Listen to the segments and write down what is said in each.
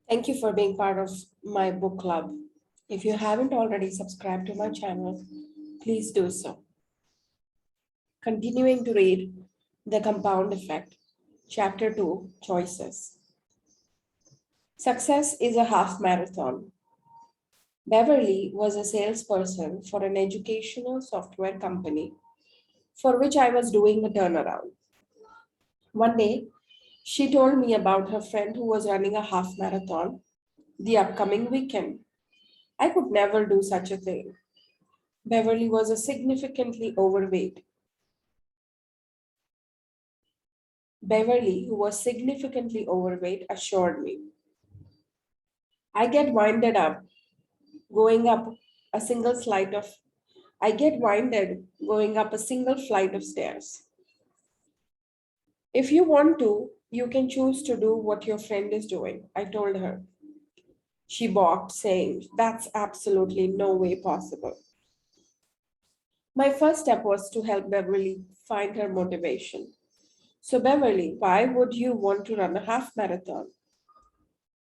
Thank you for being part of my book club. If you haven't already subscribed to my channel, please do so. Continuing to read The Compound Effect, Chapter 2 Choices. Success is a half marathon. Beverly was a salesperson for an educational software company for which I was doing a turnaround. One day, she told me about her friend who was running a half marathon the upcoming weekend. I could never do such a thing. Beverly was a significantly overweight. Beverly, who was significantly overweight, assured me, I get winded up going up a single flight of I get winded going up a single flight of stairs. If you want to, you can choose to do what your friend is doing, I told her. She balked, saying, That's absolutely no way possible. My first step was to help Beverly find her motivation. So, Beverly, why would you want to run a half marathon?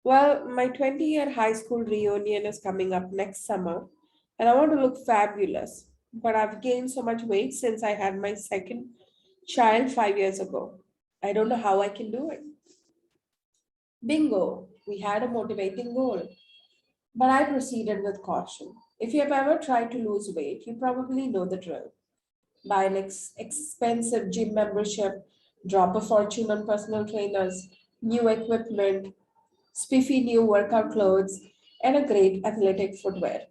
Well, my 20-year high school reunion is coming up next summer, and I want to look fabulous. But I've gained so much weight since I had my second child 5 years ago. I don't know how I can do it. Bingo, we had a motivating goal. But I proceeded with caution. If you have ever tried to lose weight, you probably know the drill. Buy an expensive gym membership, drop a fortune on personal trainers, new equipment, spiffy new workout clothes, and a great athletic footwear.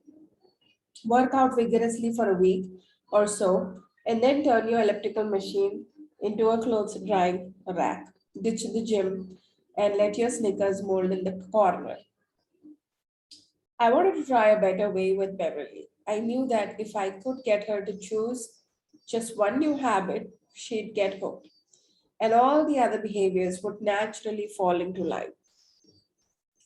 Work out vigorously for a week or so, and then turn your elliptical machine into a clothes drying rack. Ditch the gym and let your sneakers mold in the corner. I wanted to try a better way with Beverly. I knew that if I could get her to choose just one new habit, she'd get hooked, and all the other behaviors would naturally fall into line.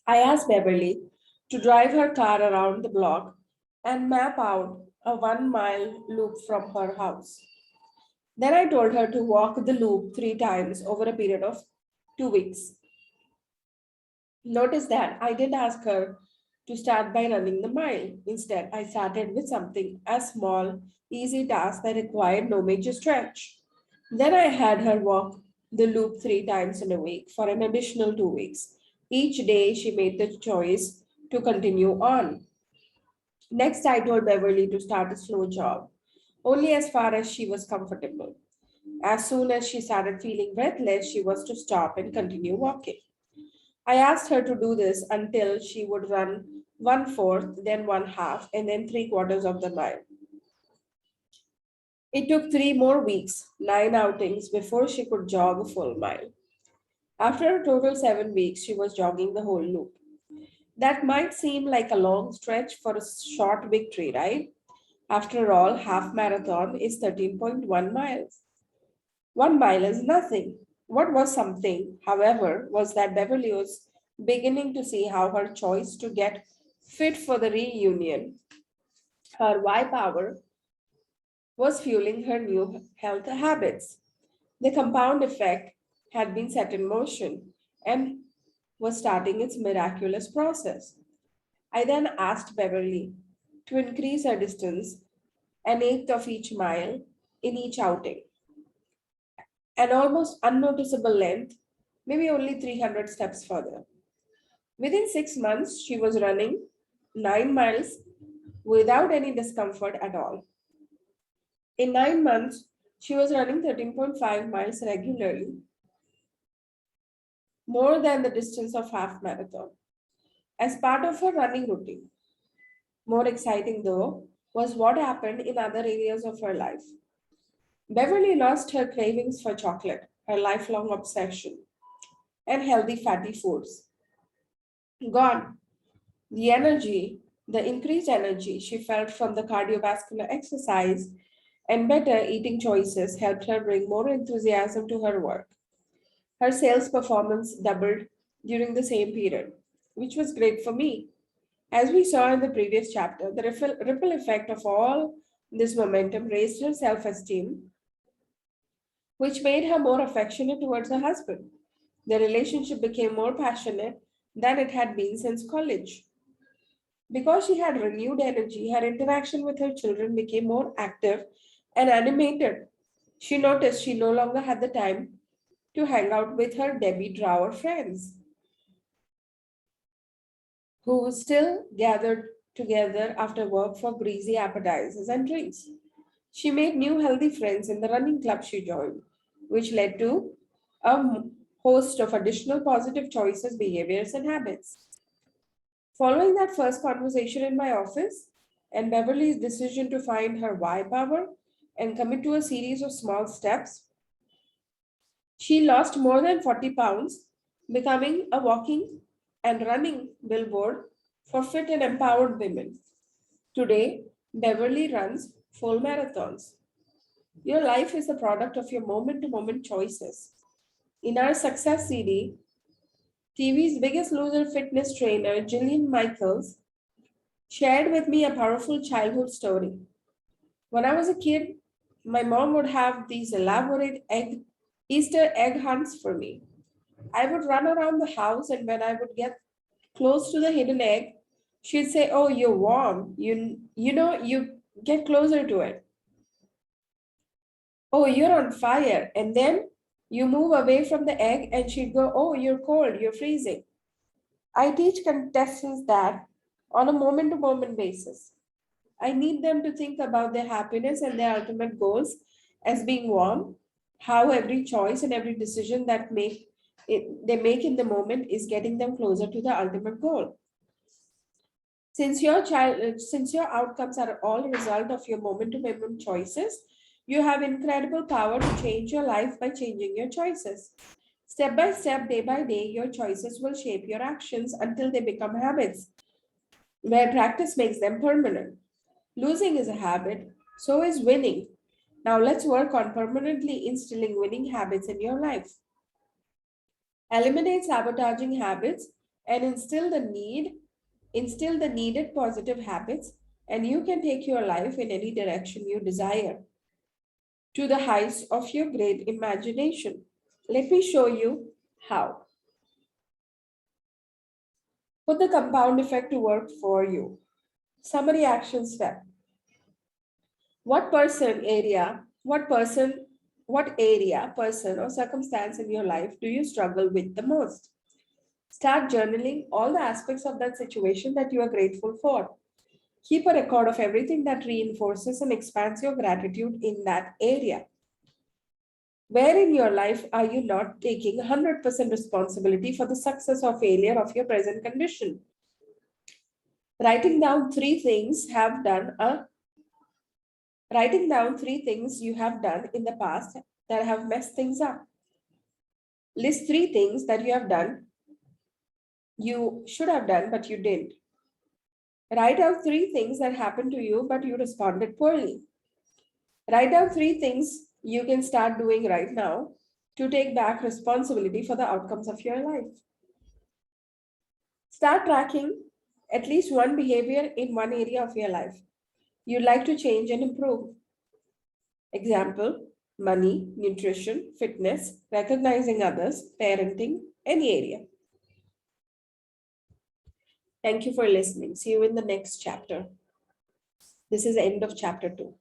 I asked Beverly to drive her car around the block and map out a 1 mile loop from her house. Then I told her to walk the loop 3 times over a period of 2 weeks. Notice that I didn't ask her to start by running the mile. Instead, I started with something as small, easy task that required no major stretch. Then I had her walk the loop 3 times in a week for an additional 2 weeks. Each day, she made the choice to continue on. Next, I told Beverly to start a slow jog, only as far as she was comfortable. As soon as she started feeling breathless, she was to stop and continue walking. I asked her to do this until she would run one fourth, then one half, and then 3/4 of the mile. It took 3 more weeks, 9 outings, before she could jog a full mile. After a total 7 weeks, she was jogging the whole loop. That might seem like a long stretch for a short victory, right? After all, half marathon is 13.1 miles. 1 mile is nothing. What was something, however, was that Beverly was beginning to see how her choice to get fit for the reunion, her Y power, was fueling her new health habits. The compound effect had been set in motion and was starting its miraculous process. I then asked Beverly to increase her distance an eighth of each mile in each outing, an almost unnoticeable length, maybe only 300 steps further. Within 6 months, she was running 9 miles without any discomfort at all. In 9 months, she was running 13.5 miles regularly, more than the distance of half marathon, as part of her running routine. More exciting, though, was what happened in other areas of her life. Beverly lost her cravings for chocolate, her lifelong obsession, and healthy fatty foods. Gone. The increased energy she felt from the cardiovascular exercise and better eating choices helped her bring more enthusiasm to her work. Her sales performance doubled during the same period, which was great for me. As we saw in the previous chapter, the ripple effect of all this momentum raised her self esteem, which made her more affectionate towards her husband. The relationship became more passionate, than it had been since college. Because she had renewed energy, her interaction with her children became more active and animated. She noticed she no longer had the time to hang out with her Debbie Drawer friends, who still gathered together after work for greasy appetizers and drinks. She made new healthy friends in the running club she joined, which led to host of additional positive choices, behaviors, and habits. Following that first conversation in my office and Beverly's decision to find her why power and commit to a series of small steps, she lost more than 40 pounds, becoming a walking and running billboard for fit and empowered women. Today, Beverly runs full marathons. Your life is the product of your moment to moment choices. In our success CD, TV's biggest loser fitness trainer, Jillian Michaels, shared with me a powerful childhood story. When I was a kid, my mom would have these elaborate Easter egg hunts for me. I would run around the house, and when I would get close to the hidden egg, she'd say, "Oh, you're warm. You get closer to it. Oh, you're on fire." And then you move away from the egg, and she'd go, "Oh, you're cold. You're freezing." I teach contestants that on a moment to moment basis. I need them to think about their happiness and their ultimate goals as being warm, how every choice and every decision they make in the moment is getting them closer to the ultimate goal. Since your outcomes are all a result of your moment to moment choices, you have incredible power to change your life by changing your choices. Step by step, day by day, your choices will shape your actions until they become habits, where practice makes them permanent. Losing is a habit, so is winning. Now let's work on permanently instilling winning habits in your life. Eliminate sabotaging habits and instill the needed positive habits, and you can take your life in any direction you desire to the heights of your great imagination. Let me show you how. Put the compound effect to work for you. Summary action step. What area, person, or circumstance in your life do you struggle with the most? Start journaling all the aspects of that situation that you are grateful for. Keep a record of everything that reinforces and expands your gratitude in that area. Where in your life are you not taking 100% responsibility for the success or failure of your present condition? Writing down three things have done a Writing down three things you have done in the past that have messed things up. List three things that you should have done, but you didn't. Write out three things that happened to you, but you responded poorly. Write down three things you can start doing right now to take back responsibility for the outcomes of your life. Start tracking at least one behavior in one area of your life you'd like to change and improve. Example, money, nutrition, fitness, recognizing others, parenting, any area. Thank you for listening. See you in the next chapter. This is the end of chapter 2.